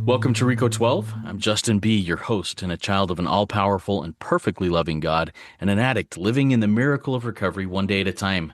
Welcome to Rico 12. I'm Justin B., your host, and a child of an all-powerful and perfectly loving God, and an addict living in the miracle of recovery one day at a time.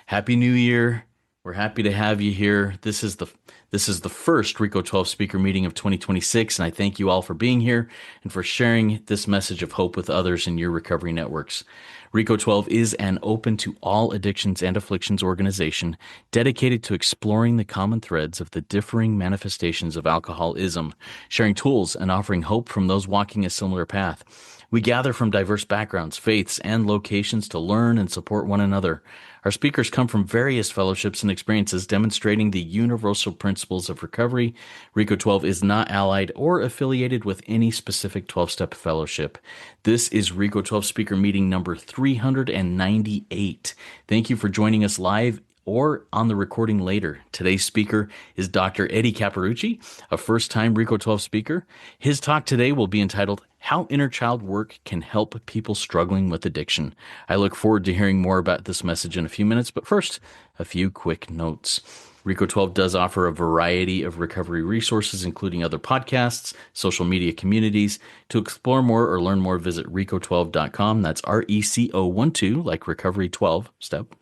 Happy New Year. We're happy to have you here. This is the first Rico 12 speaker meeting of 2026, and I thank you all for being here and for sharing this message of hope with others in your recovery networks. Rico 12 is an open to all addictions and afflictions organization dedicated to exploring the common threads of the differing manifestations of alcoholism, sharing tools and offering hope from those walking a similar path. We gather from diverse backgrounds, faiths, and locations to learn and support one another. Our speakers come from various fellowships and experiences demonstrating the universal principles of recovery. Rico 12 is not allied or affiliated with any specific 12-step fellowship. This is Rico 12 speaker meeting number 398. Thank you for joining us live or on the recording later. Today's speaker is Dr. Eddie Capparucci, a first-time Rico 12 speaker. His talk today will be entitled, How Inner Child Work Can Help People Struggling with Addiction. I look forward to hearing more about this message in a few minutes, but first, a few quick notes. Rico 12 does offer a variety of recovery resources, including other podcasts, social media communities. To explore more or learn more, visit rico12.com. That's RECO12, like recovery 12 step.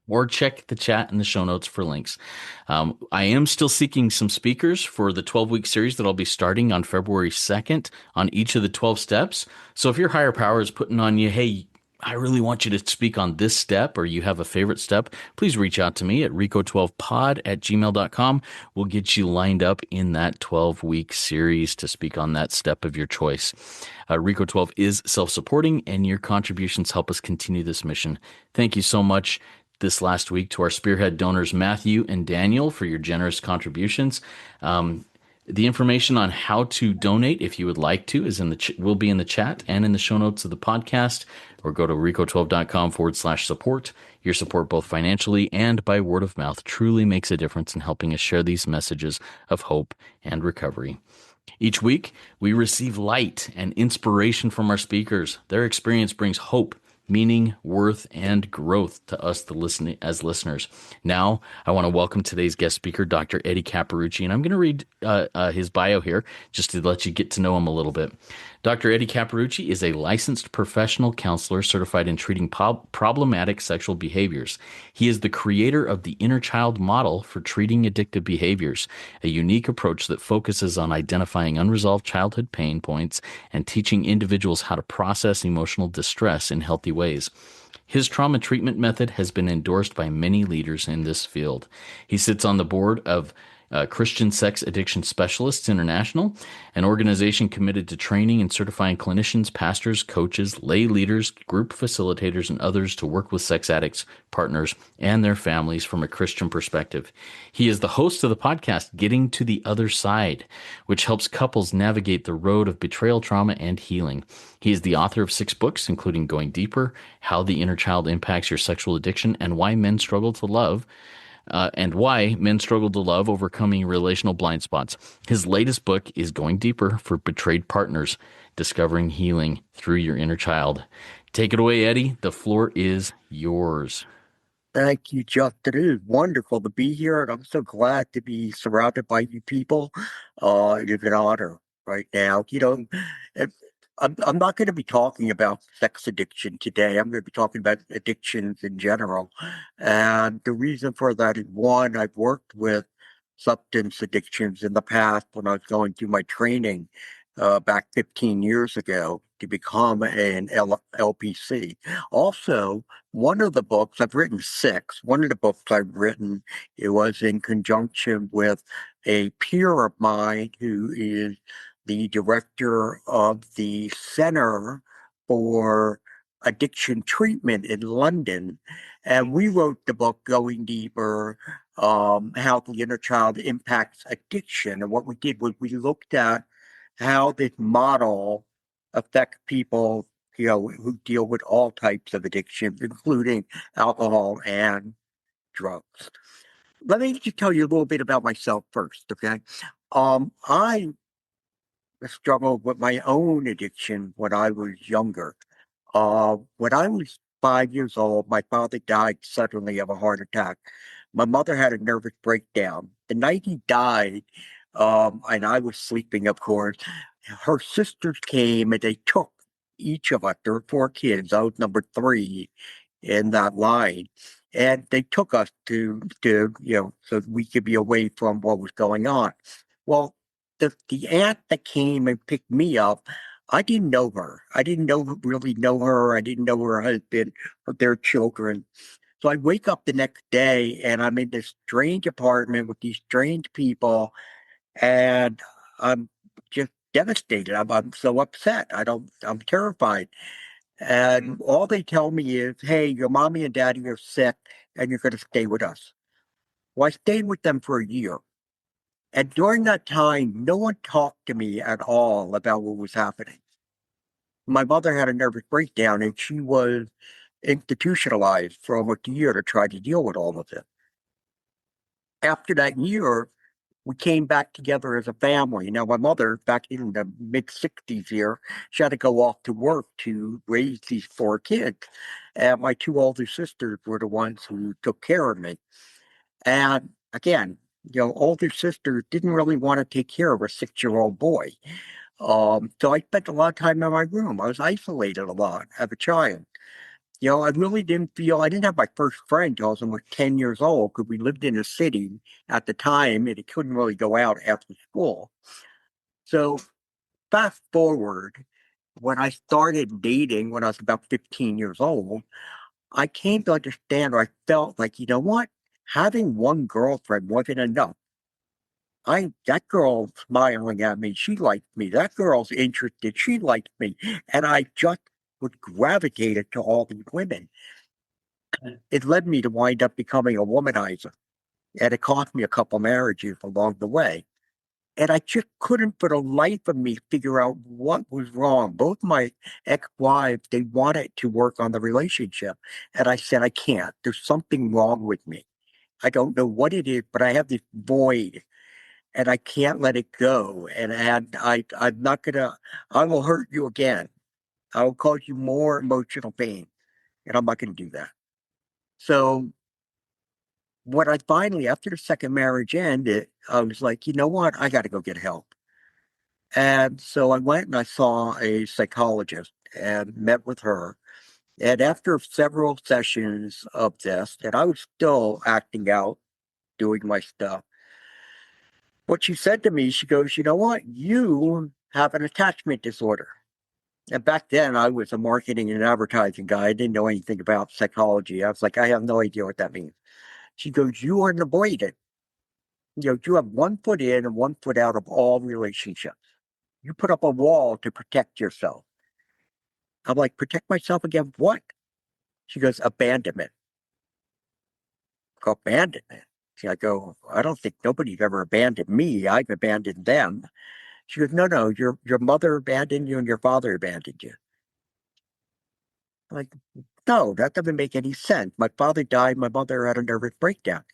Or check the chat in the show notes for links. I am still seeking some speakers for the 12-week series that I'll be starting on February 2nd on each of the 12 steps. So if your higher power is putting on you, hey, I really want you to speak on this step, or you have a favorite step, please reach out to me at rico12pod@gmail.com. We'll get you lined up in that 12-week series to speak on that step of your choice. Rico 12 is self-supporting, and your contributions help us continue this mission. Thank you so much this last week to our spearhead donors, Matthew and Daniel, for your generous contributions. The information on how to donate, if you would like to, is will be in the chat and in the show notes of the podcast, or go to rico12.com/support. Your support, both financially and by word of mouth, truly makes a difference in helping us share these messages of hope and recovery. Each week, we receive light and inspiration from our speakers. Their experience brings hope, meaning, worth, and growth to us as listeners. Now, I want to welcome today's guest speaker, Dr. Eddie Capparucci, and I'm going to read his bio here just to let you get to know him a little bit. Dr. Eddie Capparucci is a licensed professional counselor certified in treating problematic sexual behaviors. He is the creator of the Inner Child model for treating addictive behaviors, a unique approach that focuses on identifying unresolved childhood pain points and teaching individuals how to process emotional distress in healthy ways. His trauma treatment method has been endorsed by many leaders in this field. He sits on the board of Christian Sex Addiction Specialists International, an organization committed to training and certifying clinicians, pastors, coaches, lay leaders, group facilitators, and others to work with sex addicts, partners, and their families from a Christian perspective. He is the host of the podcast, Getting to the Other Side, which helps couples navigate the road of betrayal, trauma, and healing. He is the author of 6 books, including Going Deeper, How the Inner Child Impacts Your Sexual Addiction, and Why Men Struggle to Love, Overcoming Relational Blind Spots. His latest book is Going Deeper for Betrayed Partners, Discovering Healing Through Your Inner Child. Take it away, Eddie. The floor is yours. Thank you, Justin. It is wonderful to be here, and I'm so glad to be surrounded by you people. It is an honor right now. I'm not going to be talking about sex addiction today. I'm going to be talking about addictions in general. And the reason for that is, one, I've worked with substance addictions in the past when I was going through my training back 15 years ago to become an LPC. Also, one of the books, I've written 6. One of the books I've written, it was in conjunction with a peer of mine who is the director of the Center for Addiction Treatment in London. And we wrote the book Going Deeper, How the Inner Child Impacts Addiction. And what we did was we looked at how this model affects people, who deal with all types of addictions, including alcohol and drugs. Let me just tell you a little bit about myself first, okay? I struggled with my own addiction when I was younger. When I was 5 years old, my father died suddenly of a heart attack. My mother had a nervous breakdown. The night he died, And I was sleeping, of course. Her sisters came and they took each of us. There were four kids. I was number three in that line. And they took us so we could be away from what was going on. Well, the aunt that came and picked me up, I didn't know her. I didn't really know her. I didn't know her husband or their children. So I wake up the next day and I'm in this strange apartment with these strange people, and I'm just devastated. I'm so upset. I'm terrified. And all they tell me is, hey, your mommy and daddy are sick and you're going to stay with us. Well, I stayed with them for a year. And during that time, no one talked to me at all about what was happening. My mother had a nervous breakdown and she was institutionalized for almost a year to try to deal with all of it. After that year, we came back together as a family. Now, my mother, back in the mid 60s here, she had to go off to work to raise these four kids. And my two older sisters were the ones who took care of me. And again, older sisters didn't really want to take care of a 6-year-old boy. So I spent a lot of time in my room. I was isolated a lot as a child. I really I didn't have my first friend until I was almost 10 years old because we lived in a city at the time and it couldn't really go out after school. So fast forward, when I started dating when I was about 15 years old, I came to understand, or I felt like, you know what? Having one girlfriend wasn't enough. That girl smiling at me, she liked me. That girl's interested, she liked me. And I just would gravitate to all these women. It led me to wind up becoming a womanizer, and it cost me a couple marriages along the way. And I just couldn't, for the life of me, figure out what was wrong. Both my ex-wives, they wanted to work on the relationship. And I said, I can't. There's something wrong with me. I don't know what it is, but I have this void and I can't let it go. I'm not gonna, I will hurt you again. I will cause you more emotional pain. And I'm not gonna do that. So when I finally, after the second marriage ended, I was like, you know what? I got to go get help. And so I went and I saw a psychologist and met with her. And after several sessions of this, and I was still acting out, doing my stuff, what she said to me, she goes, you know what? You have an attachment disorder. And back then, I was a marketing and advertising guy. I didn't know anything about psychology. I was like, I have no idea what that means. She goes, you are an avoidant. You have 1 foot in and 1 foot out of all relationships. You put up a wall to protect yourself. I'm like, protect myself against what? She goes, abandonment. I go, abandonment. I go, I don't think nobody's ever abandoned me. I've abandoned them. She goes, no, no, your mother abandoned you and your father abandoned you. I'm like, no, that doesn't make any sense. My father died. My mother had a nervous breakdown.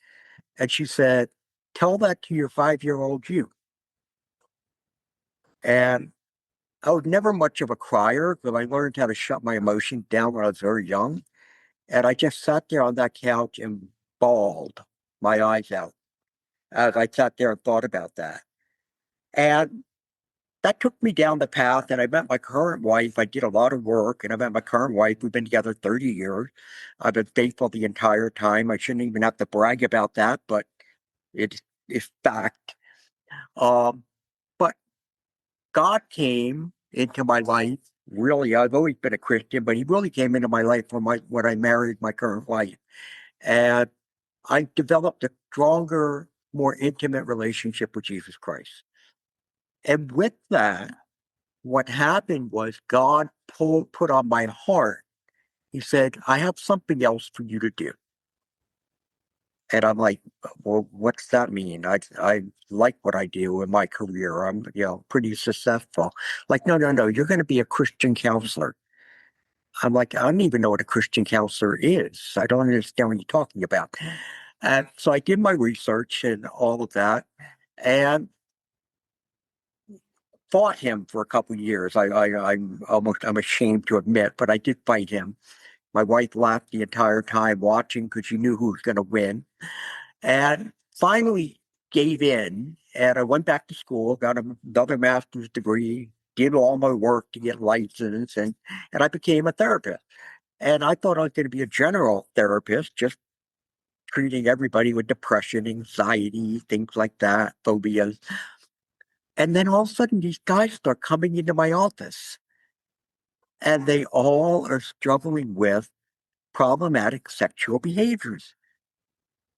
And she said, tell that to your 5-year-old you. And I was never much of a crier, but I learned how to shut my emotions down when I was very young. And I just sat there on that couch and bawled my eyes out as I sat there and thought about that. And that took me down the path. And I met my current wife. I did a lot of work, and I met my current wife. We've been together 30 years. I've been faithful the entire time. I shouldn't even have to brag about that, but it's fact. Um, but God came into my life. Really, I've always been a Christian, but he really came into my life when I married my current wife. And I developed a stronger, more intimate relationship with Jesus Christ. And with that, what happened was God put on my heart. He said, I have something else for you to do. And I'm like, well, what's that mean? I like what I do in my career. I'm, pretty successful. Like, no, no, no, you're going to be a Christian counselor. I'm like, I don't even know what a Christian counselor is. I don't understand what you're talking about. And so I did my research and all of that and fought him for a couple of years. I'm ashamed to admit, but I did fight him. My wife laughed the entire time watching because she knew who was going to win. And finally, gave in and I went back to school, got another master's degree, did all my work to get licensed, and I became a therapist. And I thought I was going to be a general therapist, just treating everybody with depression, anxiety, things like that, phobias. And then all of a sudden, these guys start coming into my office and they all are struggling with problematic sexual behaviors.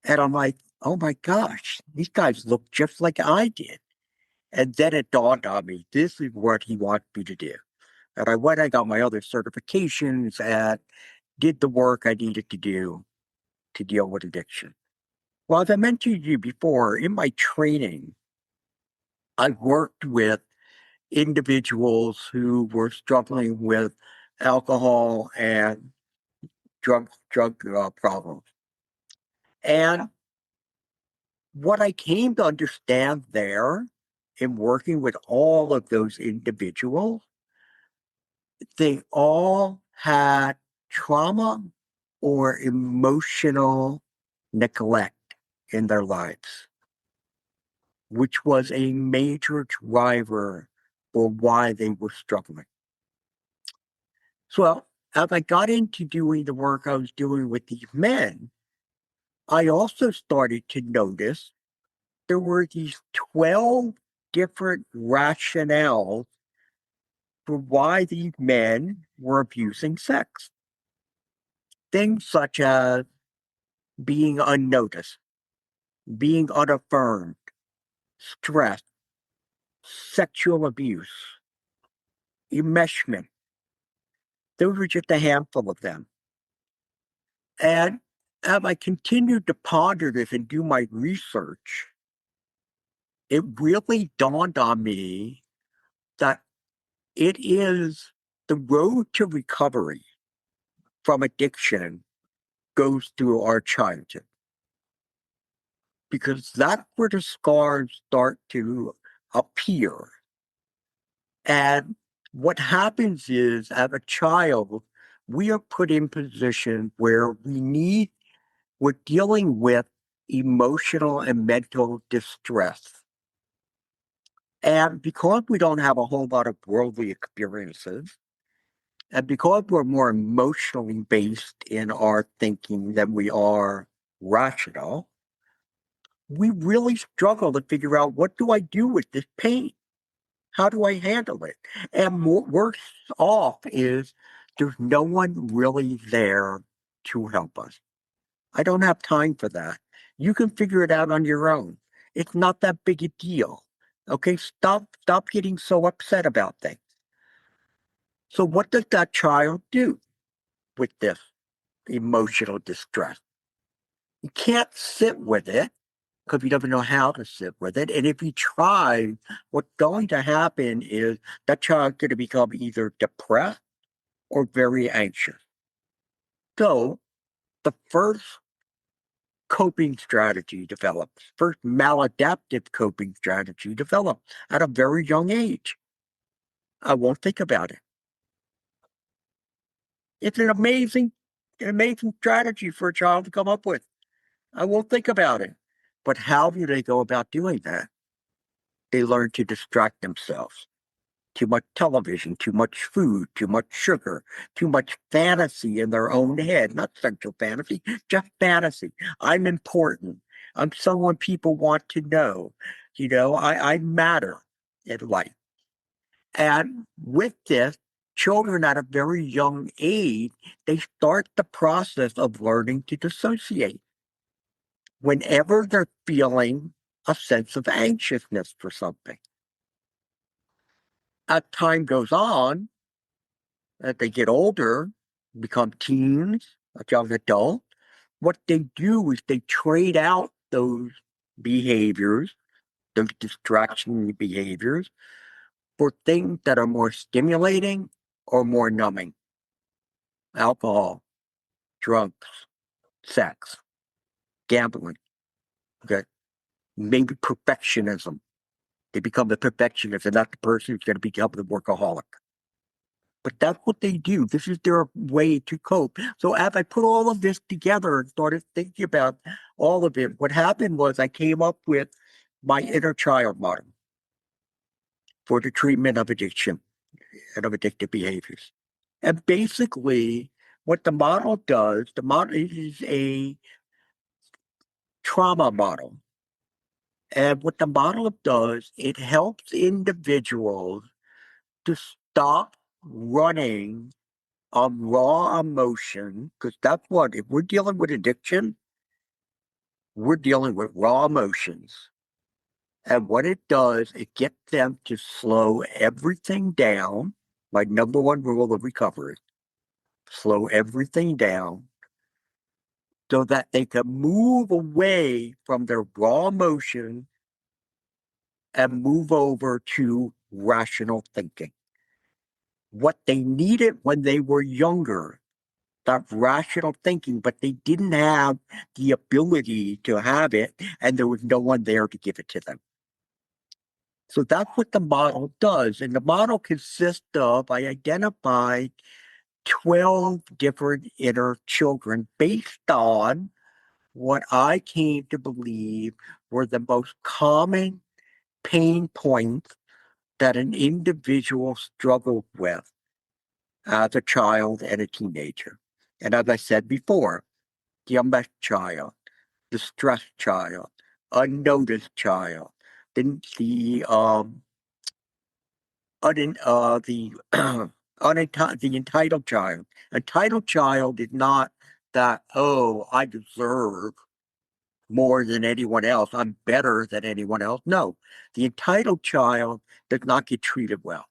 And I'm like, oh my gosh, these guys look just like I did. And then it dawned on me, this is what he wants me to do. And I went, I got my other certifications and did the work I needed to do to deal with addiction. Well, as I mentioned to you before, in my training, I worked with individuals who were struggling with alcohol and drug problems. And what I came to understand there in working with all of those individuals, they all had trauma or emotional neglect in their lives, which was a major driver for why they were struggling. So as I got into doing the work I was doing with these men, I also started to notice there were these 12 different rationales for why these men were abusing sex. Things such as being unnoticed, being unaffirmed, stress, sexual abuse, enmeshment. Those were just a handful of them. And as I continued to ponder this and do my research, it really dawned on me that it is the road to recovery from addiction goes through our childhood because that's where the scars start to appear. And what happens is, as a child, we are put in position where we're dealing with emotional and mental distress. And because we don't have a whole lot of worldly experiences, and because we're more emotionally based in our thinking than we are rational, we really struggle to figure out, what do I do with this pain? How do I handle it? And worse off is there's no one really there to help us. I don't have time for that. You can figure it out on your own. It's not that big a deal. Okay, stop getting so upset about things. So what does that child do with this emotional distress? You can't sit with it because he doesn't know how to sit with it. And if he tries, what's going to happen is that child's going to become either depressed or very anxious. So the first coping strategy develops, first maladaptive coping strategy develops at a very young age. I won't think about it. It's an amazing strategy for a child to come up with. I won't think about it. But how do they go about doing that? They learn to distract themselves. Too much television, too much food, too much sugar, too much fantasy in their own head, not sexual fantasy, just fantasy. I'm important. I'm someone people want to know. I matter in life. And with this, children at a very young age, they start the process of learning to dissociate whenever they're feeling a sense of anxiousness for something. As time goes on, as they get older, become teens, a young adult, what they do is they trade out those behaviors, those distraction behaviors, for things that are more stimulating or more numbing. Alcohol, drugs, sex, gambling, okay? Maybe perfectionism. They become the perfectionist, and not the person who's going to become the workaholic. But that's what they do. This is their way to cope. So as I put all of this together and started thinking about all of it, what happened was I came up with my inner child model for the treatment of addiction and of addictive behaviors. And basically, what the model does, the model is a trauma model. And what the model does, it helps individuals to stop running on raw emotion, because that's what, if we're dealing with addiction, we're dealing with raw emotions. And what it does, it gets them to slow everything down. My number one rule of recovery, slow everything down so that they can move away from their raw emotion and move over to rational thinking. What they needed when they were younger, that rational thinking, but they didn't have the ability to have it, and there was no one there to give it to them. So that's what the model does. And the model consists of, I identified 12 different inner children based on what I came to believe were the most common pain points that an individual struggled with as a child and a teenager. And as I said before, the unmet child, the stressed child, unnoticed child, the the the entitled child. Entitled child is not that, oh, I deserve more than anyone else. I'm better than anyone else. No, the entitled child does not get treated well.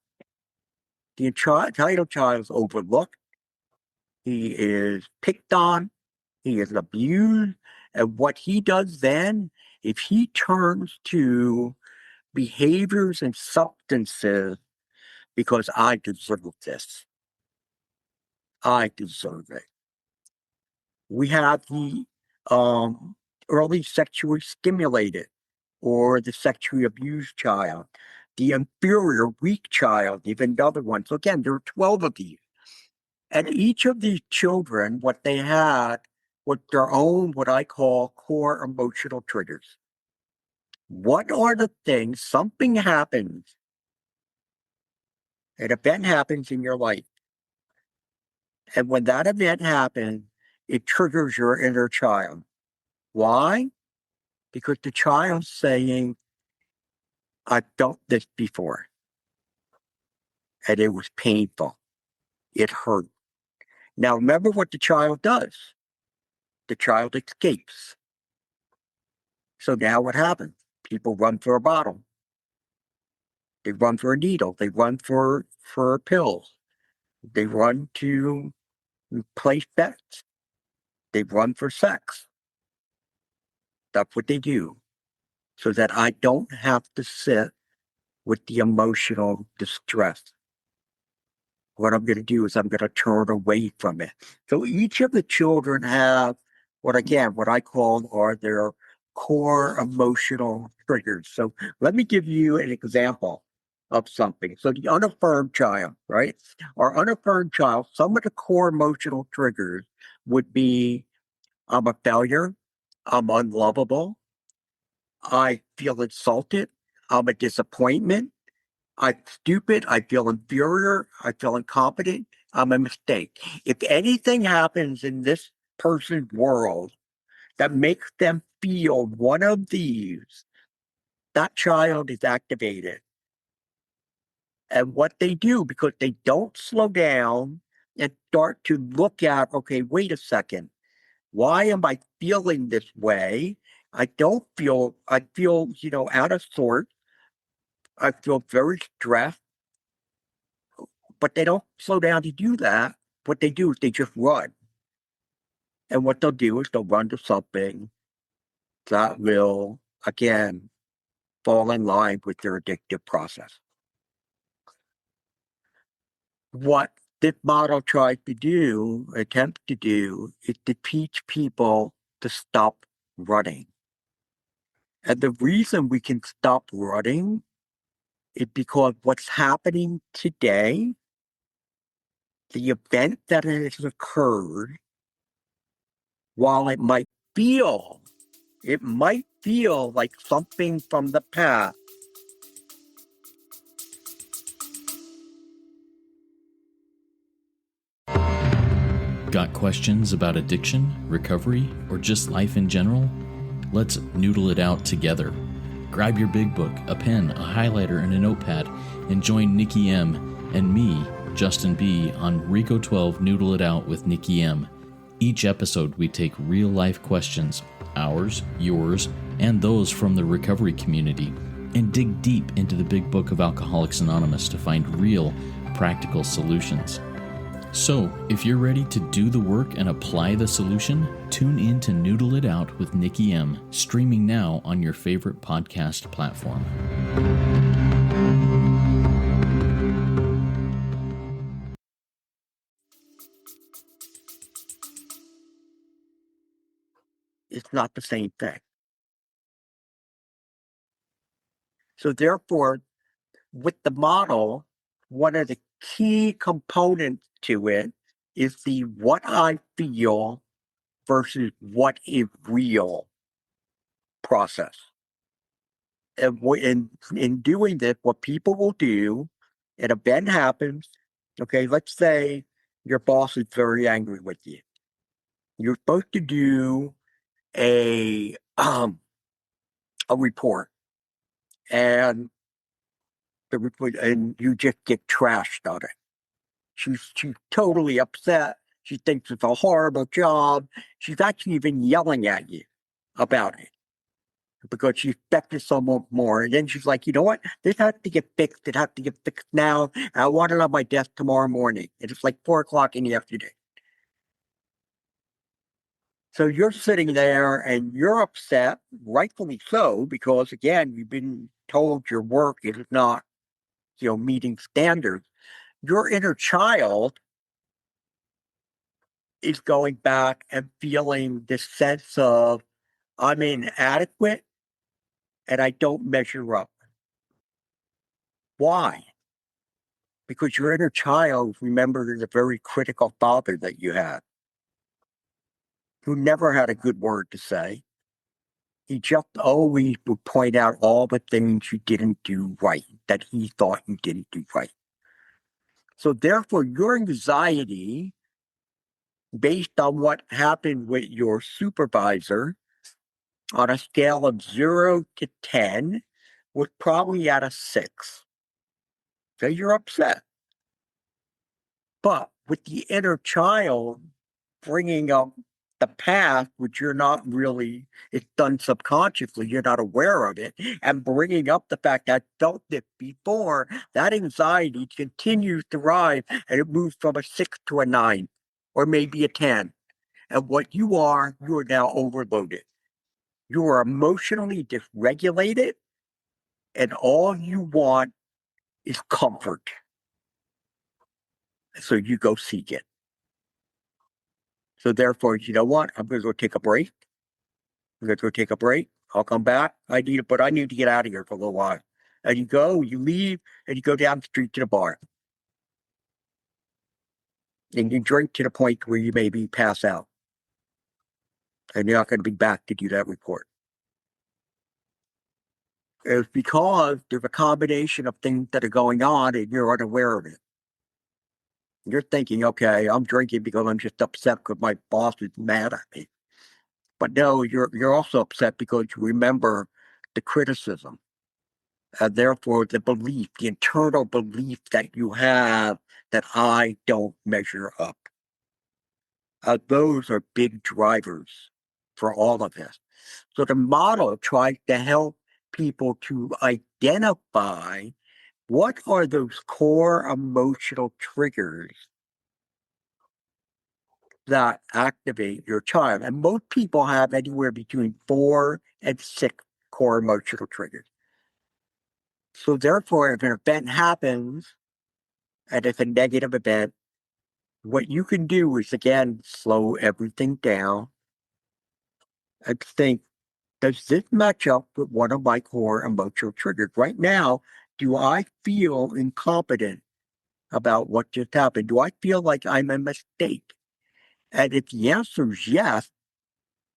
The entitled child is overlooked. He is picked on. He is abused. And what he does then, if he turns to behaviors and substances because I deserve this, I deserve it. We have the early sexually stimulated or the sexually abused child, the inferior, weak child, even another one. So again, there are 12 of these. And each of these children, what they had was their own, what I call core emotional triggers. What are the things, something happens, an event happens in your life. And when that event happens, it triggers your inner child. Why? Because the child's saying, I've felt this before, and it was painful. It hurt. Now, remember what the child does. The child escapes. So now what happens? People run for a bottle. They run for a needle. They run for pills. They run to place bets. They run for sex. That's what they do. So that I don't have to sit with the emotional distress. What I'm going to do is I'm going to turn away from it. So each of the children have what I call are their core emotional triggers. So let me give you an example of something. So the unaffirmed child, right? Our unaffirmed child, some of the core emotional triggers would be I'm a failure, I'm unlovable, I feel insulted, I'm a disappointment, I'm stupid. I feel inferior. I feel incompetent. I'm a mistake. If anything happens in this person's world that makes them feel one of these, that child is activated. And what they do, because they don't slow down and start to look at, okay, wait a second. Why am I feeling this way? I feel, out of sorts. I feel very stressed. But they don't slow down to do that. What they do is they just run. And what they'll do is they'll run to something that will, again, fall in line with their addictive process. What this model tries to do, attempt to do, is to teach people to stop running. And the reason we can stop running is because what's happening today, the event that has occurred, while it might feel It might feel like something from the past. Got questions about addiction, recovery, or just life in general? Let's noodle it out together. Grab your big book, a pen, a highlighter, and a notepad, and join Nikki M and me, Justin B, on Rico 12 Noodle It Out with Nikki M. Each episode, we take real-life questions, ours, yours, and those from the recovery community, and dig deep into the big book of Alcoholics Anonymous to find real, practical solutions. So, if you're ready to do the work and apply the solution, tune in to Noodle It Out with Nikki M, streaming now on your favorite podcast platform. It's not the same thing. So therefore, with the model, one of the key components to it is the what I feel versus what is real process. And in doing this, what people will do, an event happens. Okay, let's say your boss is very angry with you. You're supposed to do a report, and the report, and you just get trashed on it. She's totally upset. She thinks it's a horrible job. She's actually even yelling at you about it because she expected so much more. And then she's like, you know what? This has to get fixed. It has to get fixed now. I want it on my desk tomorrow morning. And it's like 4 o'clock in the afternoon. So you're sitting there and you're upset, rightfully so, because again, you've been told your work is not, meeting standards. Your inner child is going back and feeling this sense of I'm inadequate and I don't measure up. Why? Because your inner child remembers a very critical father that you had who never had a good word to say. He just always would point out all the things you didn't do right, that he thought you didn't do right. So therefore, your anxiety, based on what happened with your supervisor, on a scale of 0 to 10, was probably at a 6. So you're upset. But with the inner child bringing up the past, which you're not really, it's done subconsciously, you're not aware of it, and bringing up the fact that I felt it before, that anxiety continues to rise and it moves from a 6 to a 9 or maybe a 10. And what you are now overloaded. You are emotionally dysregulated, and all you want is comfort. So you go seek it. So therefore, you know what? I'm going to go take a break. I'm going to go take a break. I'll come back. I need to get out of here for a little while. And you leave, and you go down the street to the bar. And you drink to the point where you maybe pass out. And you're not going to be back to do that report. It's because there's a combination of things that are going on and you're unaware of it. You're thinking, okay, I'm drinking because I'm just upset because my boss is mad at me. But no, you're also upset because you remember the criticism. And therefore the belief, the internal belief that you have that I don't measure up. Those are big drivers for all of this. So the model tries to help people to identify what are those core emotional triggers that activate your child. And most people have anywhere between 4 and 6 core emotional triggers. So therefore, if an event happens and it's a negative event, what you can do is, again, slow everything down and think, does this match up with one of my core emotional triggers? Right now, do I feel incompetent about what just happened? Do I feel like I'm a mistake? And if the answer is yes,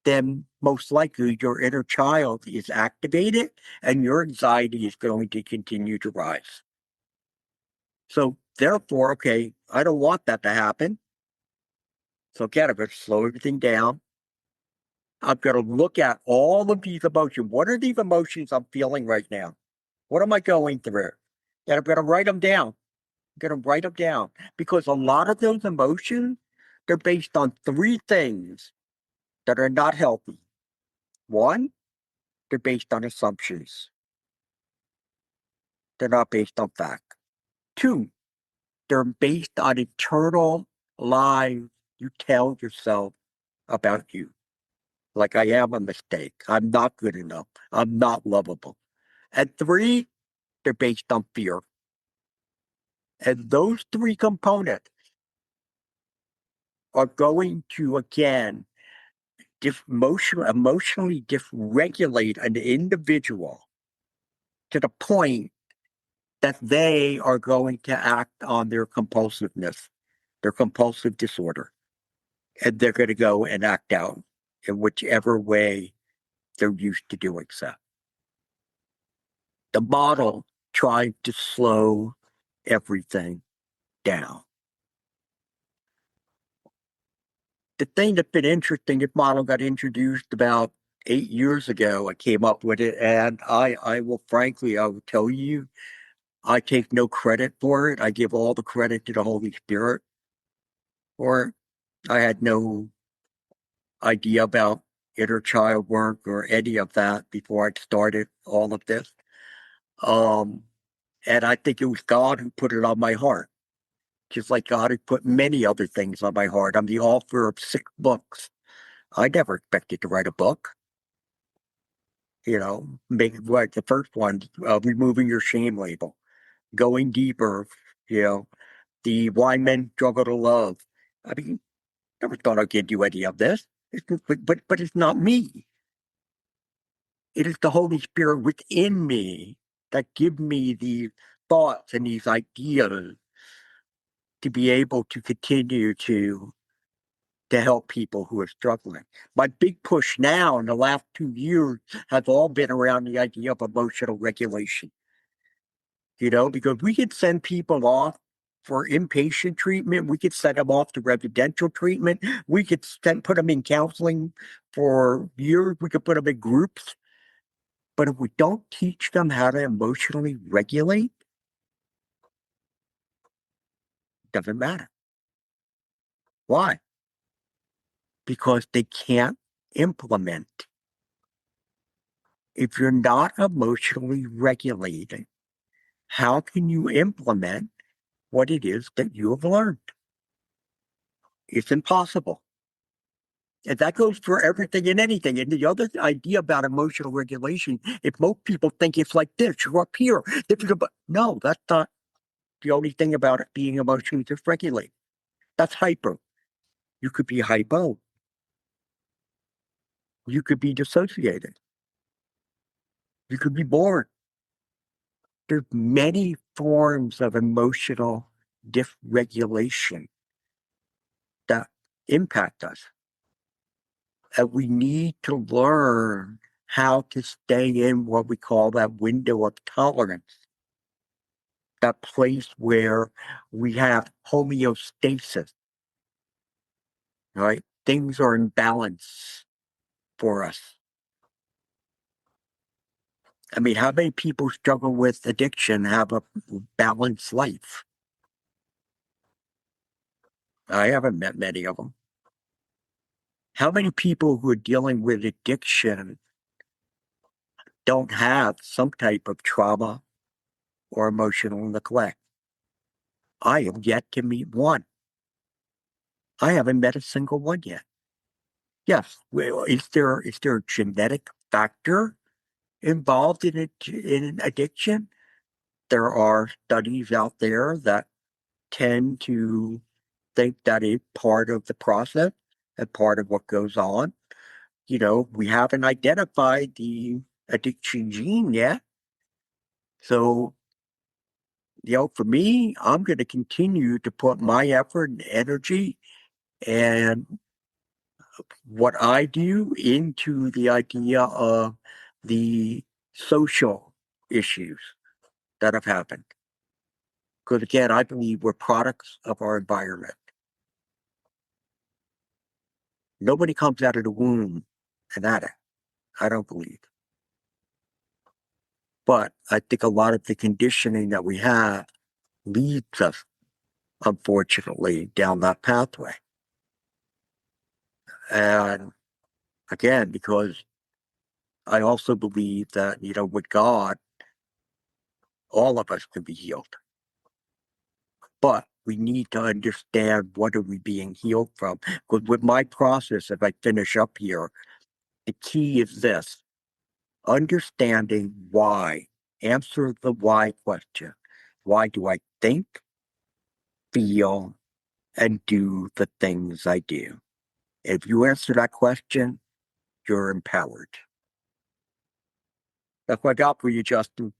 then most likely your inner child is activated and your anxiety is going to continue to rise. So therefore, okay, I don't want that to happen. So again, I'm going to slow everything down. I'm going to look at all of these emotions. What are these emotions I'm feeling right now? What am I going through? And I'm going to write them down. I'm going to write them down because a lot of those emotions, they're based on three things that are not healthy. One, they're based on assumptions. They're not based on fact. Two, they're based on internal lies you tell yourself about you. Like I am a mistake. I'm not good enough. I'm not lovable. And three, they're based on fear. And those three components are going to, again, emotionally dysregulate an individual to the point that they are going to act on their compulsiveness, their compulsive disorder. And they're going to go and act out in whichever way they're used to doing so. The model tried to slow everything down. The thing that's been interesting, this model got introduced about 8 years ago. I came up with it, and I will frankly, I will tell you, I take no credit for it. I give all the credit to the Holy Spirit for it. I had no idea about inner child work or any of that before I started all of this. Um, and I think it was God who put it on my heart, just like God had put many other things on my heart. I'm the author of 6 books. I never expected to write a book. Make like the first one, removing your shame label, going deeper. You know, the why men struggle to love. I mean, never thought I'd get you any of this. But it's not me. It is the Holy Spirit within me that give me these thoughts and these ideas to be able to continue to help people who are struggling. My big push now in the last 2 years has all been around the idea of emotional regulation. Because we could send people off for inpatient treatment. We could send them off to residential treatment. We could put them in counseling for years. We could put them in groups. But if we don't teach them how to emotionally regulate, it doesn't matter. Why? Because they can't implement. If you're not emotionally regulating, how can you implement what it is that you have learned? It's impossible. And that goes for everything and anything. And the other idea about emotional regulation, if most people think it's like this, you're up here. No, that's not the only thing about it being emotionally dysregulated. That's hyper. You could be hypo. You could be dissociated. You could be bored. There's many forms of emotional dysregulation that impact us. And we need to learn how to stay in what we call that window of tolerance, that place where we have homeostasis, right? Things are in balance for us. I mean, how many people struggle with addiction have a balanced life? I haven't met many of them. How many people who are dealing with addiction don't have some type of trauma or emotional neglect? I have yet to meet one. I haven't met a single one yet. Yes, well, is there a genetic factor involved in addiction? There are studies out there that tend to think that it's part of the process and part of what goes on. We haven't identified the addiction gene yet. So, for me, I'm going to continue to put my effort and energy and what I do into the idea of the social issues that have happened. Because again, I believe we're products of our environment. Nobody comes out of the womb an addict. I don't believe. But I think a lot of the conditioning that we have leads us, unfortunately, down that pathway. And again, because I also believe that, with God, all of us can be healed. But we need to understand what are we being healed from. Because with my process, if I finish up here, the key is this: understanding why. Answer the why question. Why do I think, feel, and do the things I do? If you answer that question, you're empowered. That's what I got for you, Justin.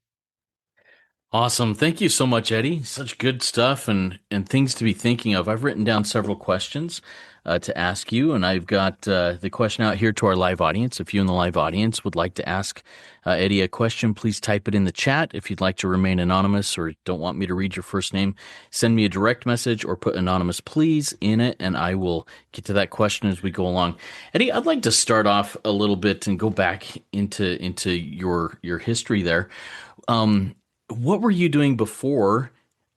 Awesome. Thank you so much, Eddie. Such good stuff and things to be thinking of. I've written down several questions to ask you, and I've got the question out here to our live audience. If you in the live audience would like to ask Eddie a question, please type it in the chat. If you'd like to remain anonymous or don't want me to read your first name, send me a direct message or put anonymous please in it, and I will get to that question as we go along. Eddie, I'd like to start off a little bit and go back into your history there. Um, what were you doing before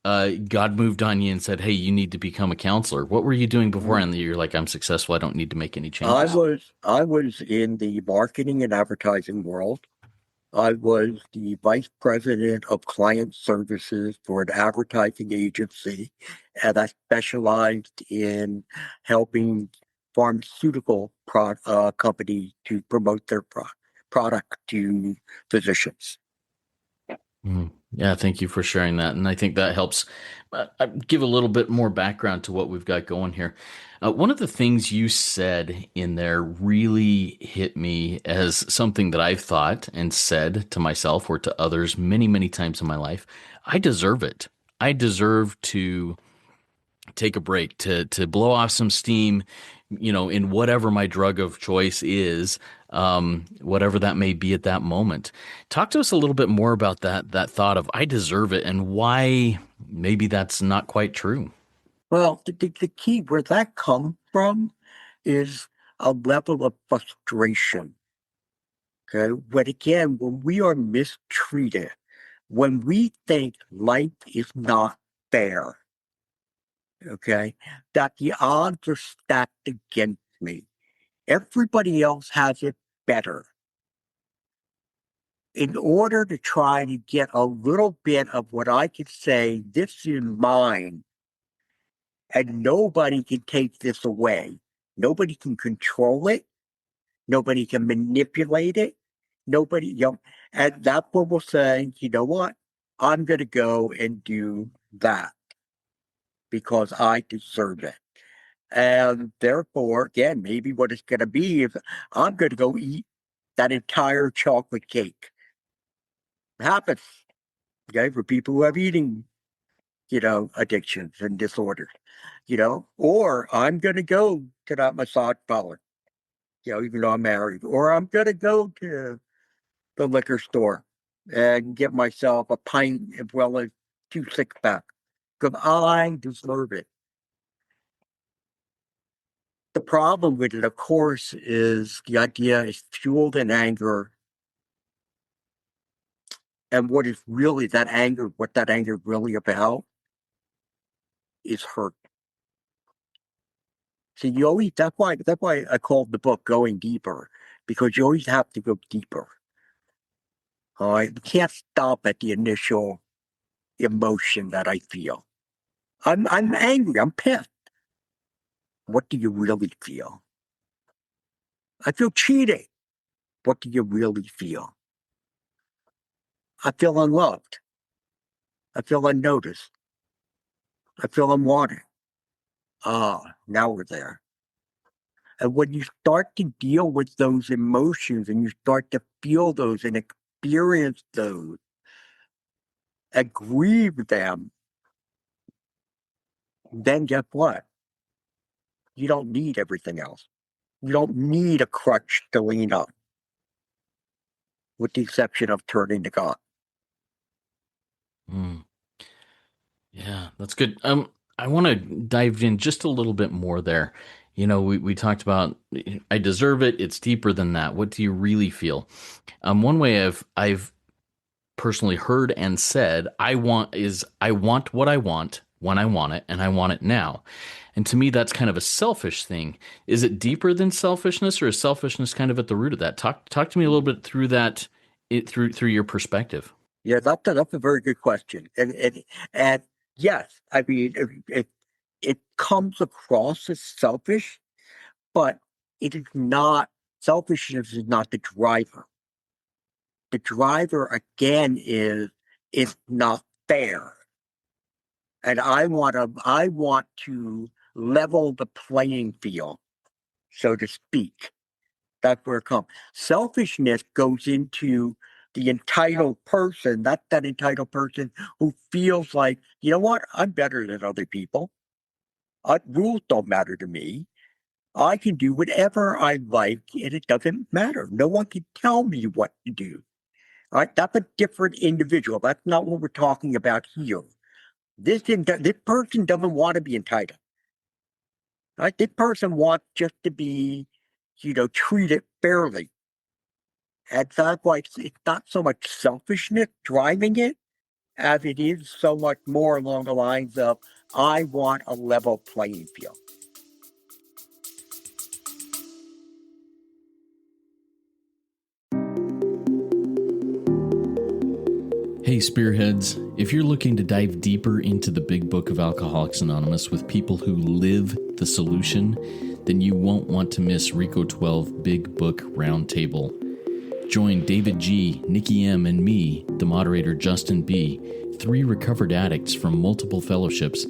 God moved on you and said, "Hey, you need to become a counselor"? What were you doing before? And you're like, "I'm successful. I don't need to make any I changes." was I was in the marketing and advertising world. I was the vice president of client services for an advertising agency, and I specialized in helping pharmaceutical companies to promote their product to physicians. Yeah, thank you for sharing that. And I think that helps give a little bit more background to what we've got going here. One of the things you said in there really hit me as something that I've thought and said to myself or to others many, many times in my life. I deserve it. I deserve to take a break, to blow off some steam, in whatever my drug of choice is, whatever that may be at that moment. Talk to us a little bit more about that thought of I deserve it and why maybe that's not quite true. Well, the key where that comes from is a level of frustration. Okay. But again, when we are mistreated, when we think life is not fair, okay, that the odds are stacked against me. Everybody else has it better. In order to try to get a little bit of what I could say, this is mine, and nobody can take this away. Nobody can control it. Nobody can manipulate it. Nobody, and that's what we'll say, you know what? I'm going to go and do that because I deserve it. And therefore, again, maybe what it's going to be is I'm going to go eat that entire chocolate cake. It happens, okay, for people who have eating, addictions and disorders, or I'm going to go to that massage parlor, even though I'm married, or I'm going to go to the liquor store and get myself a pint as well as 2 6-pack because I deserve it. The problem with it, of course, is the idea is fueled in anger. And what is really that anger, what that anger really about is hurt. So you always, that's why I called the book Going Deeper, because you always have to go deeper. All right. You can't stop at the initial emotion that I feel. I'm angry, I'm pissed. What do you really feel? I feel cheated. What do you really feel? I feel unloved. I feel unnoticed. I feel unwanted. Ah, now we're there. And when you start to deal with those emotions and you start to feel those and experience those and grieve them, then guess what? You don't need everything else. You don't need a crutch to lean on, with the exception of turning to God. Mm, yeah, that's good. I want to dive in just a little bit more there. We talked about I deserve it. It's deeper than that. What do you really feel? One way I've personally heard and said I want what I want when I want it, and I want it now. And to me, that's kind of a selfish thing. Is it deeper than selfishness, or is selfishness kind of at the root of that? Talk to me a little bit through that, through your perspective. Yeah, that's a very good question. And yes, I mean, it comes across as selfish, but it is not. Selfishness is not the driver. The driver again is it's not fair, and I want to level the playing field, so to speak. That's where it comes. Selfishness goes into the entitled person. That's that entitled person who feels like, you know what, I'm better than other people. Rules don't matter to me. I can do whatever I like, and it doesn't matter. No one can tell me what to do. All right, that's a different individual. That's not what we're talking about here. This person doesn't want to be entitled. Right? This person wants just to be, treated fairly. And that's why it's not so much selfishness driving it as it is so much more along the lines of, I want a level playing field. Hey, Spearheads, if you're looking to dive deeper into the big book of Alcoholics Anonymous with people who live the solution, then you won't want to miss RICO 12 Big Book Roundtable. Join David G., Nikki M., and me, the moderator Justin B., 3 recovered addicts from multiple fellowships,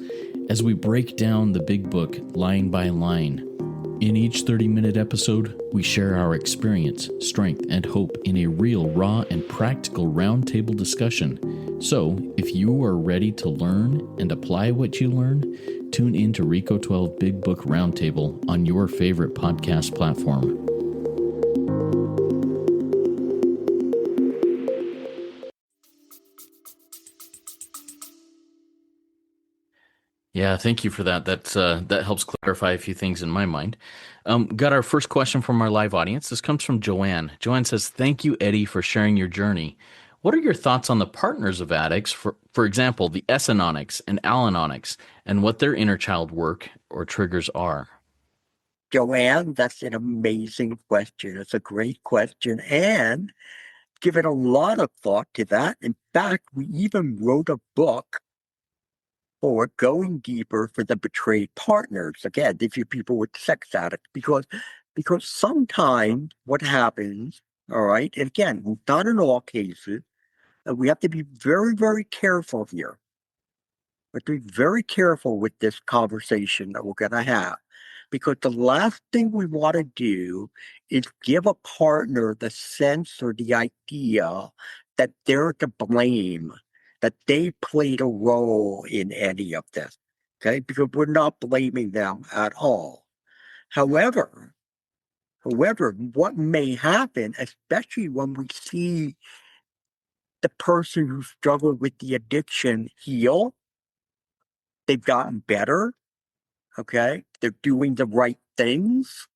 as we break down the big book line by line. In each 30-minute episode, we share our experience, strength, and hope in a real, raw, and practical roundtable discussion. So, if you are ready to learn and apply what you learn, tune in to RICO 12 Big Book Roundtable on your favorite podcast platform. Yeah, thank you for that. That helps clarify a few things in my mind. Got our first question from our live audience. This comes from Joanne. Joanne says, "Thank you, Eddie, for sharing your journey. What are your thoughts on the partners of addicts, for example, the S-anonics and Al-anonics, and what their inner child work or triggers are?" Joanne, that's an amazing question. It's a great question, and given a lot of thought to that. In fact, we even wrote a book for going deeper for the betrayed partners. Again, these are people with sex addicts, because sometimes what happens, all right, and again, not in all cases, we have to be very, very careful here. We have to be very careful with this conversation that we're going to have, because the last thing we want to do is give a partner the sense or the idea that they're to blame, that they played a role in any of this. Okay, because we're not blaming them at all. However, what may happen, especially when we see the person who struggled with the addiction heal, they've gotten better. Okay, they're doing the right things.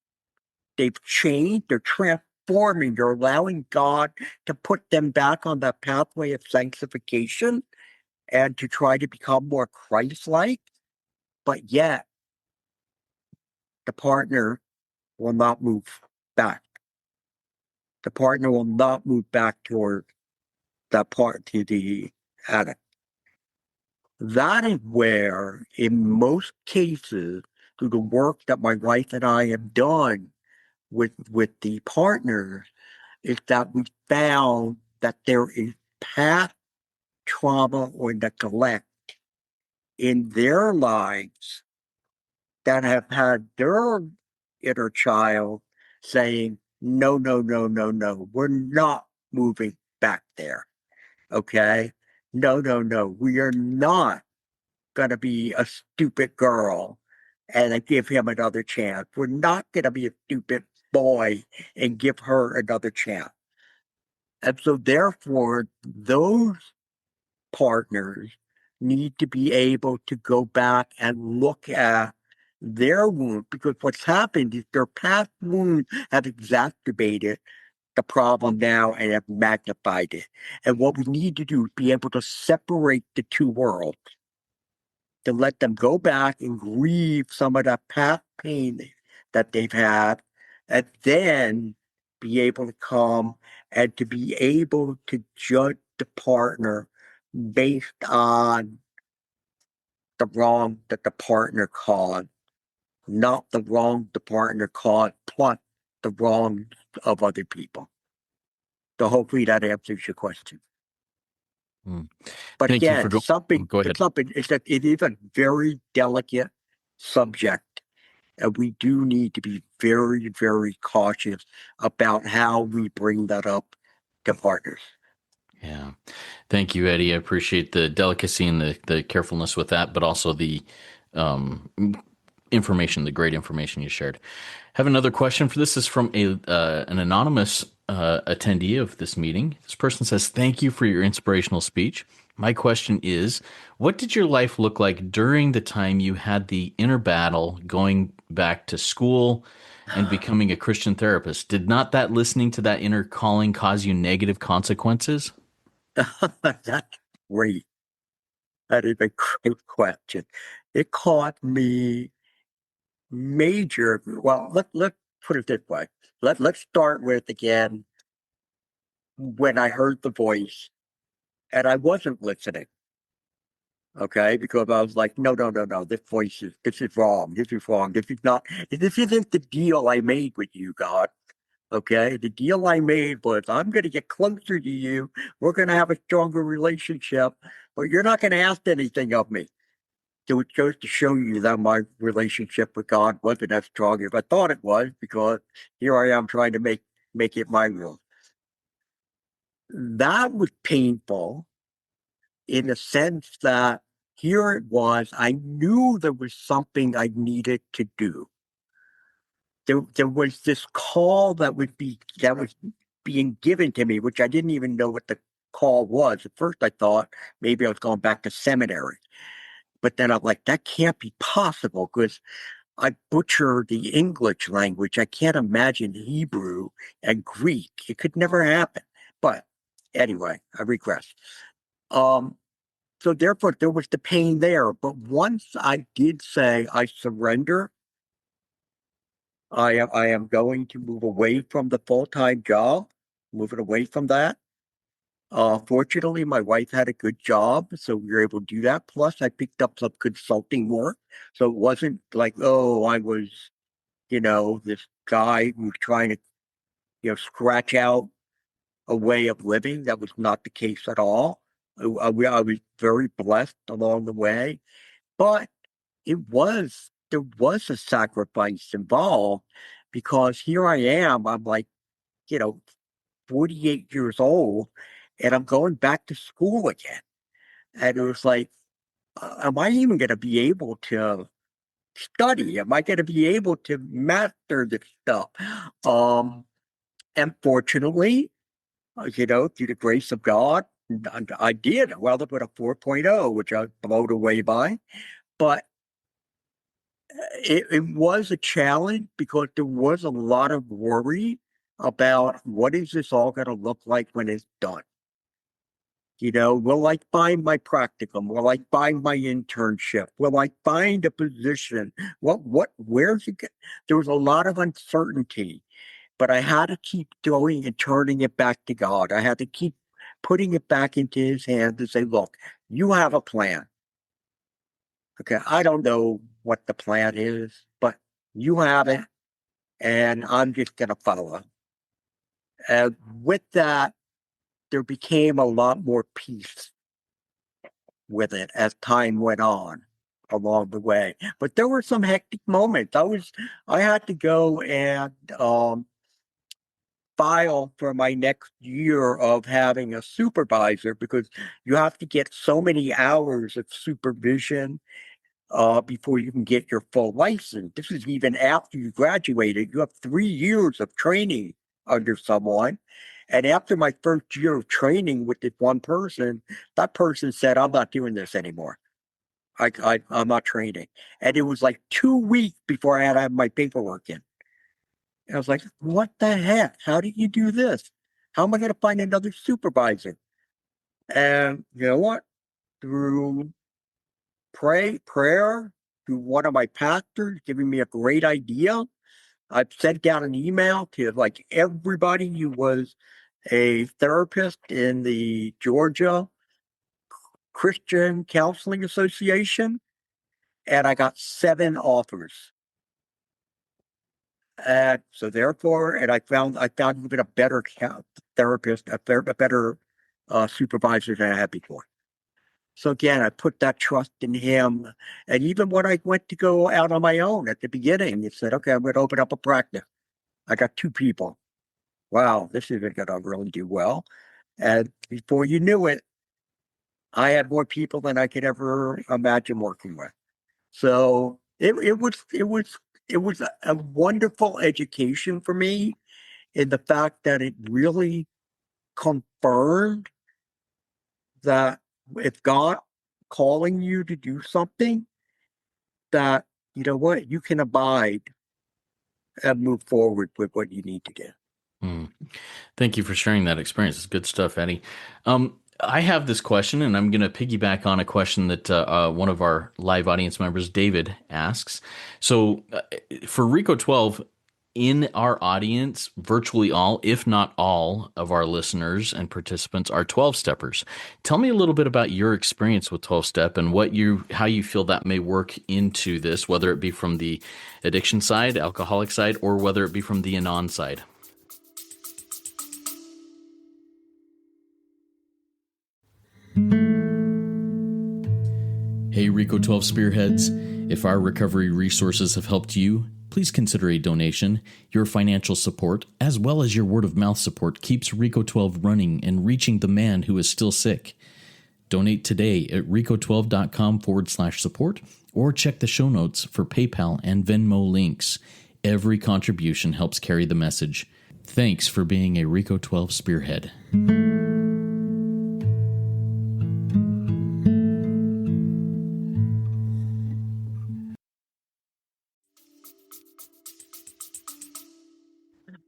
They've changed. They're transforming. They're allowing God to put them back on that pathway of sanctification and to try to become more Christ-like. But yet, the partner will not move back. The partner will not move back toward that part to the addict. That is where, in most cases, through the work that my wife and I have done with the partners, is that we found that there is past trauma or neglect in their lives that have had their inner child saying, no, no, no, no, no, we're not moving back there. Okay? No, no, no, we are not going to be a stupid girl and I give him another chance. We're not going to be a stupid boy and give her another chance. And so therefore, those partners need to be able to go back and look at their wound, because what's happened is their past wounds have exacerbated the problem now and have magnified it. And what we need to do is be able to separate the two worlds, to let them go back and grieve some of that past pain that they've had, and then be able to come and to be able to judge the partner based on the wrong that the partner caused, not the wrong the partner caused, plus the wrong of other people. So hopefully that answers your question. Mm. But Thank you for again, going. Go ahead. it is a very delicate subject, and we do need to be very, very cautious about how we bring that up to partners. Yeah. Thank you, Eddie. I appreciate the delicacy and the carefulness with that, but also the um, information, the great information you shared. Have another question for this. Is from an anonymous attendee of this meeting. This person says, "Thank you for your inspirational speech. My question is, what did your life look like during the time you had the inner battle going back to school and becoming a Christian therapist? Did not that listening to that inner calling cause you negative consequences?" That's great. That is a great question. It caught me major. Well, let's put it this way. Let's start with again when I heard the voice and I wasn't listening. Okay, because I was like, no, no, no, no, this is wrong. This is wrong. This isn't the deal I made with you, God. Okay, the deal I made was I'm going to get closer to you. We're going to have a stronger relationship, but you're not going to ask anything of me. So it goes to show you that my relationship with God wasn't as strong as I thought it was, because here I am trying to make it my will. That was painful in the sense that here it was, I knew there was something I needed to do. There was this call that was being given to me, which I didn't even know what the call was. At first I thought maybe I was going back to seminary. But then I'm like, that can't be possible because I butcher the English language. I can't imagine Hebrew and Greek. It could never happen. But anyway, I regress. Um, so therefore there was the pain there. But once I did say I surrender, I am going to move away from the full-time job, moving away from that. Fortunately, my wife had a good job, so we were able to do that. Plus, I picked up some consulting work. So it wasn't like, oh, I was, this guy who was trying to, scratch out a way of living. That was not the case at all. I was very blessed along the way, but there was a sacrifice involved, because here I am, I'm like, you know, 48 years old, and I'm going back to school again. And it was like, am I even going to be able to study? Am I going to be able to master this stuff? Um, and fortunately, through the grace of God, I did. Well, up with a 4.0, which I was blown away by. But it was a challenge because there was a lot of worry about what is this all going to look like when it's done. Will I find my practicum? Will I find my internship? Will I find a position? Where's it? There was a lot of uncertainty, but I had to keep going and turning it back to God. I had to keep putting it back into his hands and say, look, you have a plan. Okay. I don't know what the plan is, but you have it, and I'm just going to follow. And with that, there became a lot more peace with it as time went on along the way. But there were some hectic moments. I had to go and file for my next year of having a supervisor, because you have to get so many hours of supervision before you can get your full license. This is even after you graduated. You have 3 years of training under someone. And after my first year of training with this one person, that person said, I'm not doing this anymore. I'm not training. And it was like 2 weeks before I had to have my paperwork in. And I was like, what the heck? How did you do this? How am I going to find another supervisor? And you know what? Through prayer, through one of my pastors giving me a great idea, I've sent down an email to like everybody who was a therapist in the Georgia Christian Counseling Association, and I got 7 offers. And so therefore, and I found even a better therapist, a better supervisor than I had before. So again, I put that trust in him. And even when I went to go out on my own at the beginning, it said, okay, I'm going to open up a practice. I got 2 people. Wow, this isn't going to really do well. And before you knew it, I had more people than I could ever imagine working with. So it was a wonderful education for me in the fact that it really confirmed that if God calling you to do something, that you know what, you can abide and move forward with what you need to do. Hmm. Thank you for sharing that experience. It's good stuff, Eddie. I have this question, and I'm going to piggyback on a question that one of our live audience members, David, asks. So, for Rico 12, in our audience, virtually all, if not all, of our listeners and participants are 12 steppers. Tell me a little bit about your experience with 12 step and how you feel that may work into this, whether it be from the addiction side, alcoholic side, or whether it be from the anon side. Hey, Rico 12 Spearheads. If our recovery resources have helped you, please consider a donation. Your financial support, as well as your word of mouth support, keeps Rico 12 running and reaching the man who is still sick. Donate today at rico12.com/support or check the show notes for PayPal and Venmo links. Every contribution helps carry the message. Thanks for being a Rico 12 Spearhead.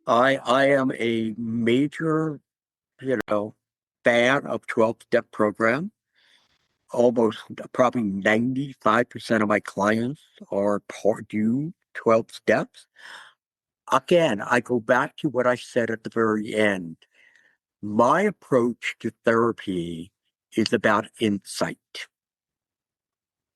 I am a major, fan of 12-step program. Almost probably 95% of my clients do 12 steps. Again, I go back to what I said at the very end. My approach to therapy is about insight.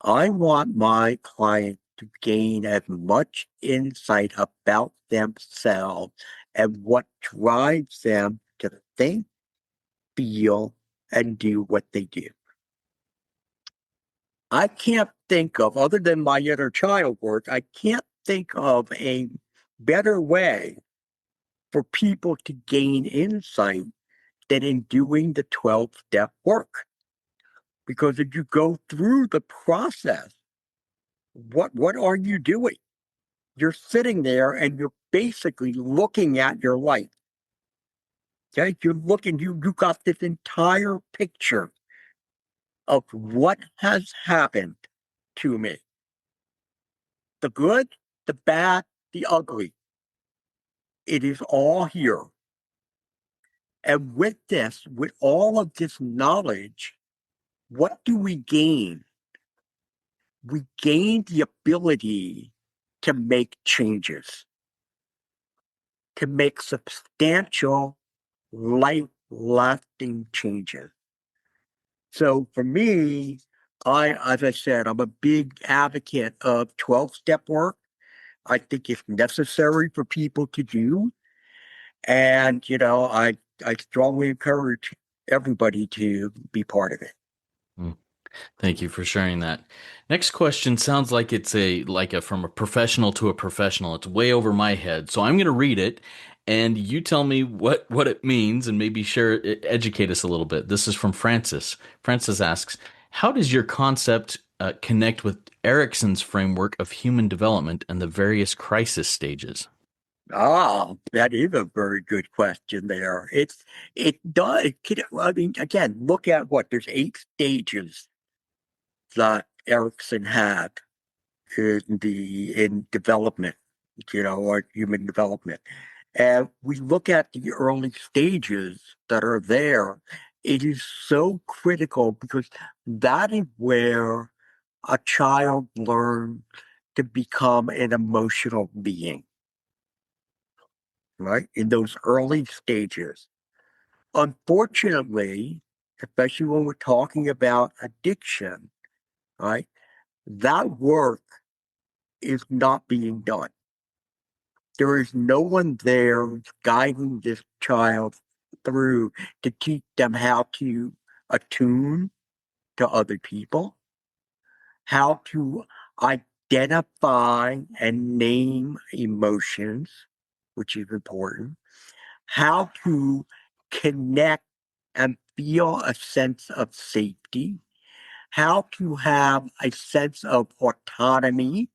I want my client to gain as much insight about themselves and what drives them to think, feel, and do what they do. I can't think of, other than my inner child work, I can't think of a better way for people to gain insight than in doing the 12-step work. Because if you go through the process, what are you doing? You're sitting there and you're basically looking at your life. Okay, you got this entire picture of what has happened to me. The good, the bad, the ugly. It is all here. And with all of this knowledge, what do we gain? We gain the ability to make changes, to make substantial, life-lasting changes. So for me, as I said, I'm a big advocate of 12-step work. I think it's necessary for people to do. And, I strongly encourage everybody to be part of it. Thank you for sharing that. Next question sounds like it's from a professional to a professional. It's way over my head. So I'm going to read it and you tell me what it means and maybe educate us a little bit. This is from Francis. Francis asks, how does your concept connect with Erickson's framework of human development and the various crisis stages? Ah, that is a very good question there. It does. I mean, again, look at what there's 8 stages that Erickson had in development, or human development. And we look at the early stages that are there. It is so critical because that is where a child learns to become an emotional being, right? In those early stages. Unfortunately, especially when we're talking about addiction, right? That work is not being done. There is no one there guiding this child through to teach them how to attune to other people, how to identify and name emotions, which is important, how to connect and feel a sense of safety, how to have a sense of autonomy.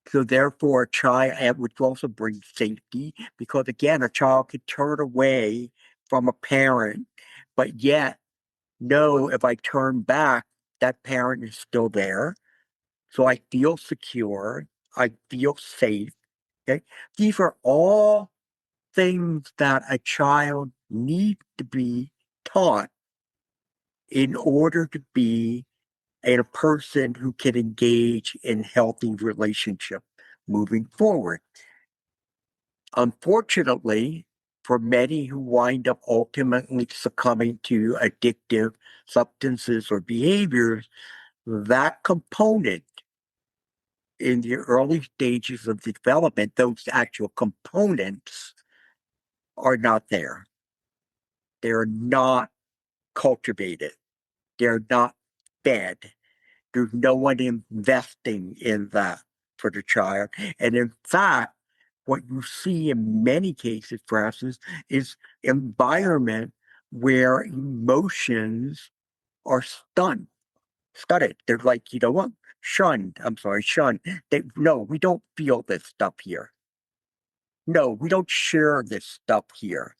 So therefore, a child, and which also brings safety, because again, a child could turn away from a parent, but yet know if I turn back, that parent is still there. So I feel secure. I feel safe. Okay. These are all things that a child needs to be taught in order to be a person who can engage in healthy relationship moving forward. Unfortunately, for many who wind up ultimately succumbing to addictive substances or behaviors, that component in the early stages of development, those actual components are not there. They're not cultivated. They're not fed. There's no one investing in that for the child. And in fact, what you see in many cases, for instance, is environment where emotions are studied. They're like, you know what? Shunned. I'm sorry, shunned. No, we don't feel this stuff here. No, we don't share this stuff here.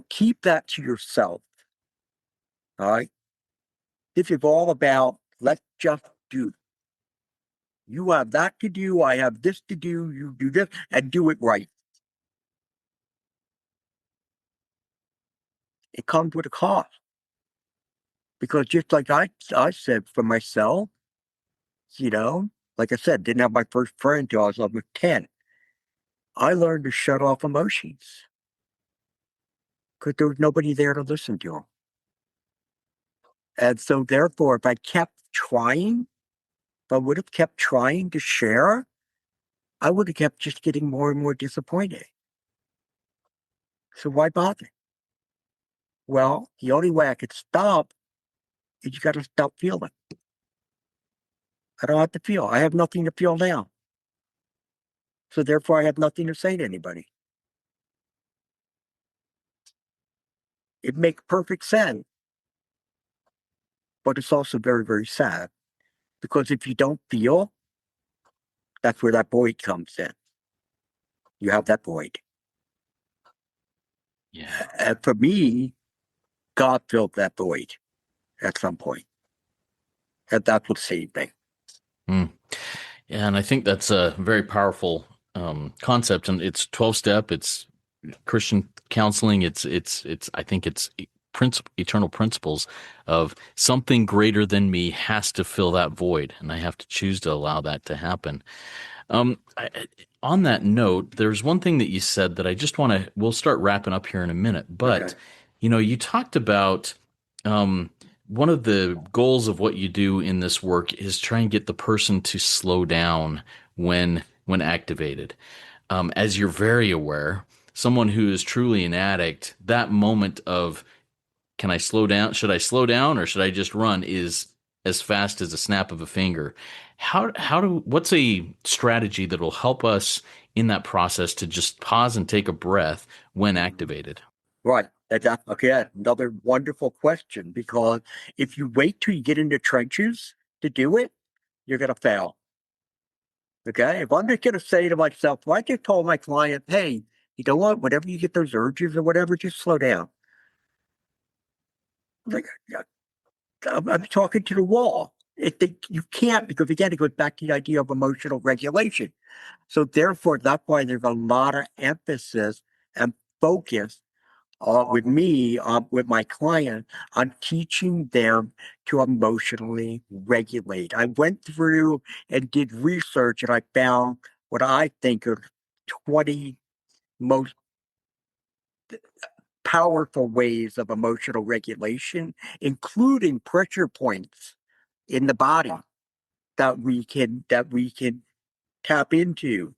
Keep that to yourself. All right. This is all about let's just do. You have that to do. I have this to do. You do this and do it right. It comes with a cost because just like I said for myself, you know, like I said, didn't have my first friend until I was almost 10. I learned to shut off emotions because there was nobody there to listen to them. And so therefore, if I kept trying, if I would have kept trying to share, I would have kept just getting more and more disappointed. So why bother? Well, the only way I could stop is you got to stop feeling. I don't have to feel. I have nothing to feel now. So therefore, I have nothing to say to anybody. It makes perfect sense, but it's also very, very sad because if you don't feel, that's where that void comes in. You have that void. Yeah. And for me, God filled that void at some point, and that's what saved me. Mm. Yeah, and I think that's a very powerful concept, and it's 12-step. It's Christian counseling. It's. I think it's eternal principles of something greater than me has to fill that void, and I have to choose to allow that to happen. On that note, there's one thing that you said that I just want to. We'll start wrapping up here in a minute, but Okay. you talked about um, one of the goals of what you do in this work is try and get the person to slow down when activated. As you're very aware, someone who is truly an addict, that moment of can I slow down? Should I slow down or should I just run? Is as fast as a snap of a finger. What's a strategy that will help us in that process to just pause and take a breath when activated? Right. That's again another wonderful question, because if you wait till you get in the trenches to do it, you're gonna fail. Okay. If I'm just gonna say to myself, well, I just told my client, hey, you know what? Whenever you get those urges or whatever, just slow down. Like, yeah, I'm talking to the wall. You can't, because again, it goes back to the idea of emotional regulation. So therefore, that's why there's a lot of emphasis and focus with me, with my client, on teaching them to emotionally regulate. I went through and did research, and I found what I think are 20 most powerful ways of emotional regulation, including pressure points in the body that we can tap into,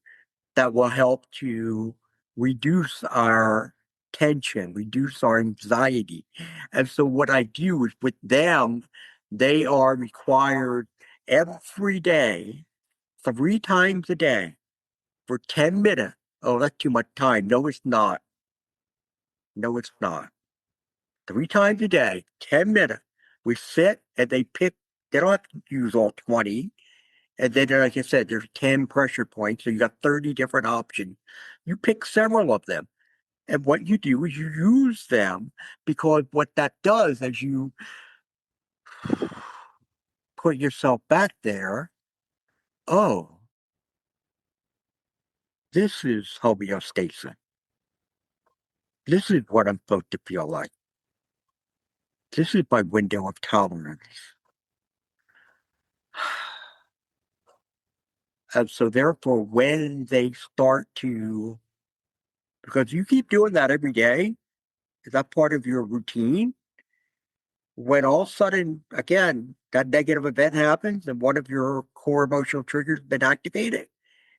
that will help to reduce our tension, reduce our anxiety. And so what I do is with them, they are required every day, 3 times a day, for 10 minutes. Oh, that's too much time. No, it's not. No, it's not. 3 times a day, 10 minutes. We sit and they don't have to use all 20. And then, like I said, there's 10 pressure points. So you got 30 different options. You pick several of them. And what you do is you use them, because what that does is you put yourself back there. Oh, this is homeostasis. This is what I'm supposed to feel like. This is my window of tolerance. And so therefore, when they start to, because you keep doing that every day, is that part of your routine? When all of a sudden, again, that negative event happens and one of your core emotional triggers has been activated,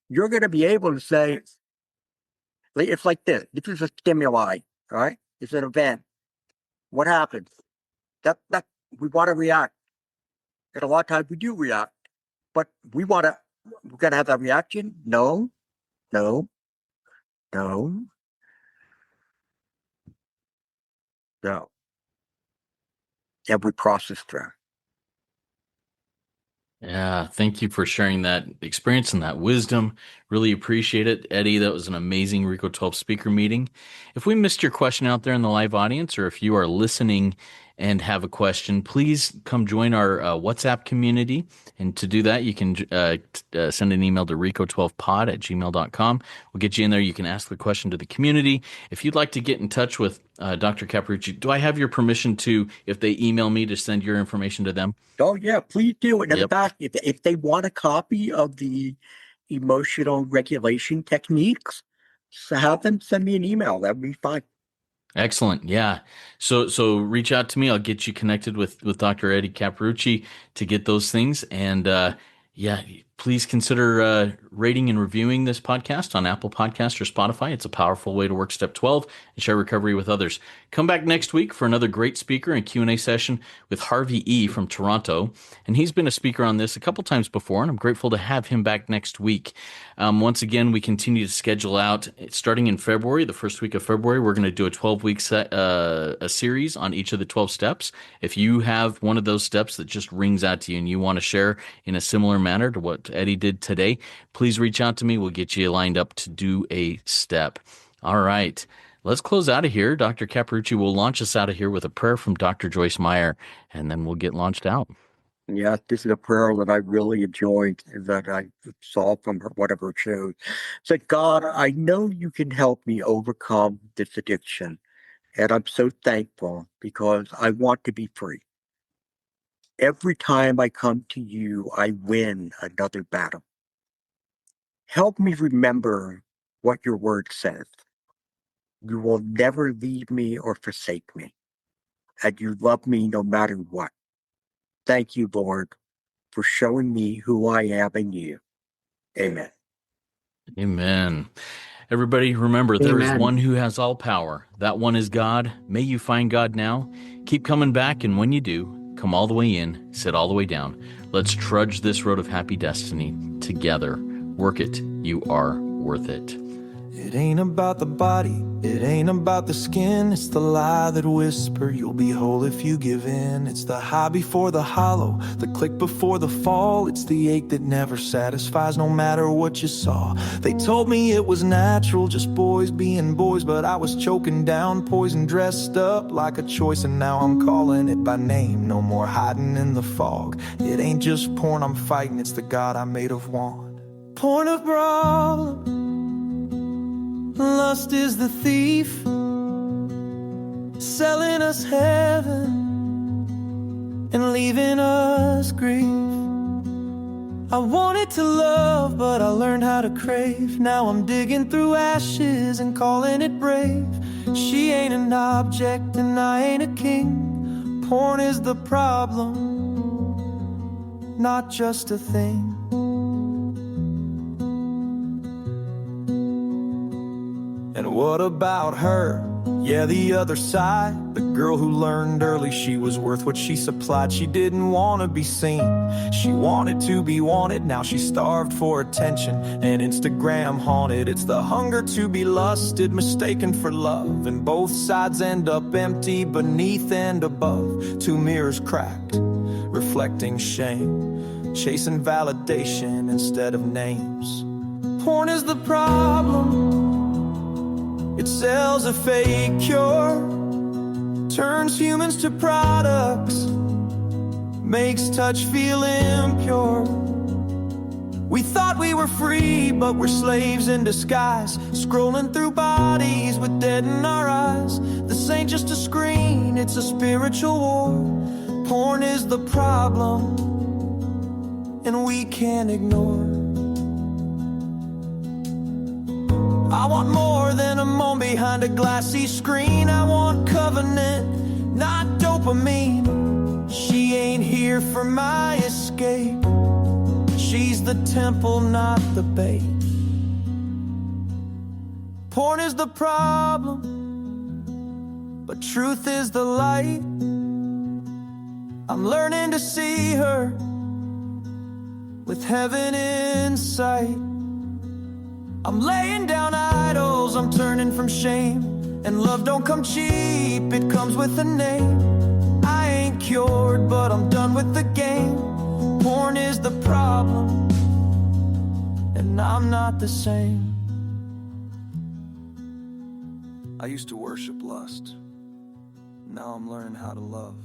you're going to be able to say, it's like this. This is a stimuli, all right? It's an event. What happens? That we want to react. And a lot of times we do react, but we're going to have that reaction. No, no, no, no. And we process through. Yeah, thank you for sharing that experience and that wisdom. Really appreciate it. Eddie, that was an amazing Rico 12 speaker meeting. If we missed your question out there in the live audience, or if you are listening and have a question, please come join our WhatsApp community. And to do that, you can send an email to rico12pod@gmail.com. We'll get you in there. You can ask the question to the community. If you'd like to get in touch with Dr. Capparucci, do I have your permission to, if they email me, to send your information to them? Oh, yeah, please do. And in Yep. fact, if they want a copy of the emotional regulation techniques, so have them send me an email. That'd be fine. Excellent. Yeah. So reach out to me. I'll get you connected with Dr. Eddie Capparucci to get those things. And yeah, please consider rating and reviewing this podcast on Apple Podcast or Spotify. It's a powerful way to work step 12 and share recovery with others. Come back next week for another great speaker and Q&A session with Harvey E. from Toronto. And he's been a speaker on this a couple times before, and I'm grateful to have him back next week. Once again, we continue to schedule out, starting in February, the first week of February, we're going to do a 12-week a series on each of the 12 steps. If you have one of those steps that just rings out to you and you want to share in a similar manner to what Eddie did today, please reach out to me. We'll get you lined up to do a step. All right. Let's close out of here. Dr. Capparucci will launch us out of here with a prayer from Dr. Joyce Meyer, and then we'll get launched out. Yeah, this is a prayer that I really enjoyed, that I saw from her, one of her shows. Said, God, I know you can help me overcome this addiction. And I'm so thankful, because I want to be free. Every time I come to you, I win another battle. Help me remember what your word says. You will never leave me or forsake me, and you love me no matter what. Thank you, Lord, for showing me who I am in you. Amen. Amen. Everybody, remember, there is one who has all power. That one is God. May you find God now. Keep coming back, and when you do, come all the way in, sit all the way down. Let's trudge this road of happy destiny together. Work it. You are worth it. It ain't about the body, it ain't about the skin. It's the lie that whisper you'll be whole if you give in. It's the high before the hollow, the click before the fall. It's the ache that never satisfies no matter what you saw. They told me it was natural, just boys being boys, but I was choking down poison dressed up like a choice. And now I'm calling it by name, no more hiding in the fog. It ain't just porn I'm fighting, it's the God I made of want. Porn of problem, lust is the thief, selling us heaven and leaving us grief. I wanted to love, but I learned how to crave. Now I'm digging through ashes and calling it brave. She ain't an object and I ain't a king. Porn is the problem, not just a thing. And what about her? Yeah, the other side. The girl who learned early she was worth what she supplied. She didn't want to be seen, she wanted to be wanted. Now she's starved for attention and Instagram haunted. It's the hunger to be lusted, mistaken for love. And both sides end up empty, beneath and above. Two mirrors cracked, reflecting shame, chasing validation instead of names. Porn is the problem, it sells a fake cure, turns humans to products, makes touch feel impure. We thought we were free, but we're slaves in disguise, scrolling through bodies with dead in our eyes. This ain't just a screen, it's a spiritual war. Porn is the problem, and we can't ignore. I want more than a moan behind a glassy screen. I want covenant, not dopamine. She ain't here for my escape. She's the temple, not the bait. Porn is the problem, but truth is the light. I'm learning to see her with heaven in sight. I'm laying down idols, I'm turning from shame. And love don't come cheap, it comes with a name. I ain't cured, but I'm done with the game. Porn is the problem, and I'm not the same. I used to worship lust, now I'm learning how to love.